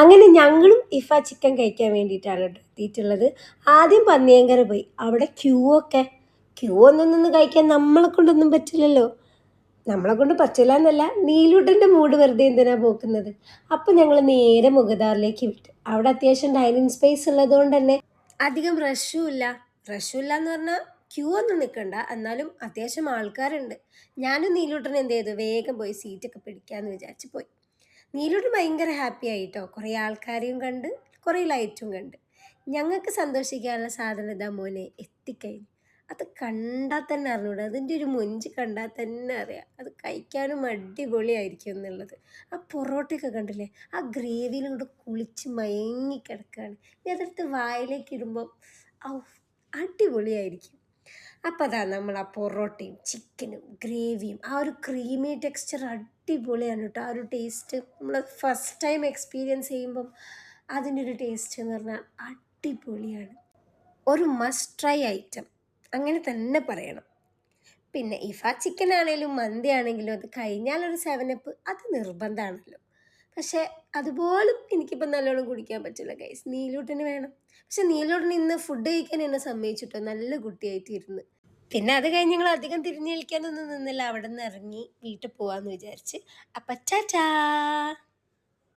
അങ്ങനെ ഞങ്ങളും ഇഫ ചിക്കൻ കഴിക്കാൻ വേണ്ടിയിട്ടാണ് കേട്ടോ എത്തിയിട്ടുള്ളത്. ആദ്യം പന്നിയങ്കര പോയി. അവിടെ ക്യൂ ഒന്നും നിന്ന് കഴിക്കാൻ നമ്മളെ കൊണ്ടൊന്നും പറ്റില്ലല്ലോ. നമ്മളെ കൊണ്ട് പറ്റില്ല എന്നല്ല, നീലൂട്ടൻ്റെ മൂഡ് വെറുതെ എന്തിനാ പോക്കുന്നത്. അപ്പം ഞങ്ങൾ നേരെ മുഗദാറിലേക്ക് വിട്ടു. അവിടെ അത്യാവശ്യം ഡൈനിങ് സ്പേസ് ഉള്ളതുകൊണ്ട് തന്നെ അധികം റഷും ഇല്ല എന്ന് പറഞ്ഞാൽ ക്യൂ ഒന്നും നിൽക്കണ്ട, എന്നാലും അത്യാവശ്യം ആൾക്കാരുണ്ട്. ഞാനും നീലൂട്ടനും എന്ത് ചെയ്തു, വേഗം പോയി സീറ്റൊക്കെ പിടിക്കാമെന്ന് വിചാരിച്ച് പോയി. നീലൂട്ടൻ ഭയങ്കര ഹാപ്പി ആയിട്ടോ, കുറേ ആൾക്കാരെയും കണ്ട് കുറേ ലൈറ്റും കണ്ട്. ഞങ്ങൾക്ക് സന്തോഷിക്കാനുള്ള സാധനം ഇതാ മോനെ എത്തിക്കഴിഞ്ഞു. അത് കണ്ടാൽ തന്നെ അറിഞ്ഞൂടാ, അതിൻ്റെ ഒരു മൊഞ്ച് കണ്ടാൽ തന്നെ അറിയാം അത് കഴിക്കാനും അടിപൊളിയായിരിക്കും എന്നുള്ളത്. ആ പൊറോട്ടയൊക്കെ കണ്ടില്ലേ, ആ ഗ്രേവിയിലും കൂടെ കുളിച്ച് മയങ്ങി കിടക്കുകയാണ്. ഇനി അതെടുത്ത് വായിലേക്ക് ഇടുമ്പം ഔ അടിപൊളിയായിരിക്കും. അപ്പം അതാ നമ്മൾ ആ പൊറോട്ടയും ചിക്കനും ഗ്രേവിയും ആ ഒരു ക്രീമി ടെക്സ്ചർ അടിപൊളിയാണ് കേട്ടോ. ആ ഒരു ടേസ്റ്റ് നമ്മൾ ഫസ്റ്റ് ടൈം എക്സ്പീരിയൻസ് ചെയ്യുമ്പം അതിൻ്റെ ഒരു ടേസ്റ്റ് എന്ന് പറഞ്ഞാൽ അടിപൊളിയാണ്. ഒരു മസ്റ്റ് ട്രൈ ഐറ്റം അങ്ങനെ തന്നെ പറയണം. പിന്നെ ഇഫ ചിക്കൻ ആണെങ്കിലും മന്തി ആണെങ്കിലും അത് കഴിഞ്ഞാൽ ഒരു സെവനപ്പ് അത് നിർബന്ധമാണല്ലോ. പക്ഷെ അതുപോലും എനിക്കിപ്പോൾ നല്ലോണം കുടിക്കാൻ പറ്റില്ല ഗൈസ്, നീലൂട്ടന് വേണം. പക്ഷെ നീലൂട്ടൻ ഇന്ന് ഫുഡ് കഴിക്കാൻ എന്നെ സമ്മതിച്ചിട്ടോ, നല്ല കുട്ടിയായിട്ട് ഇരുന്ന്. പിന്നെ അത് കഴിഞ്ഞ് ഞങ്ങൾ അധികം തിരിഞ്ഞു കളിക്കാനൊന്നും നിന്നില്ല, അവിടെ നിന്ന് ഇറങ്ങി വീട്ടിൽ പോവാന്ന് വിചാരിച്ച്. അപ്പം ടാറ്റാ.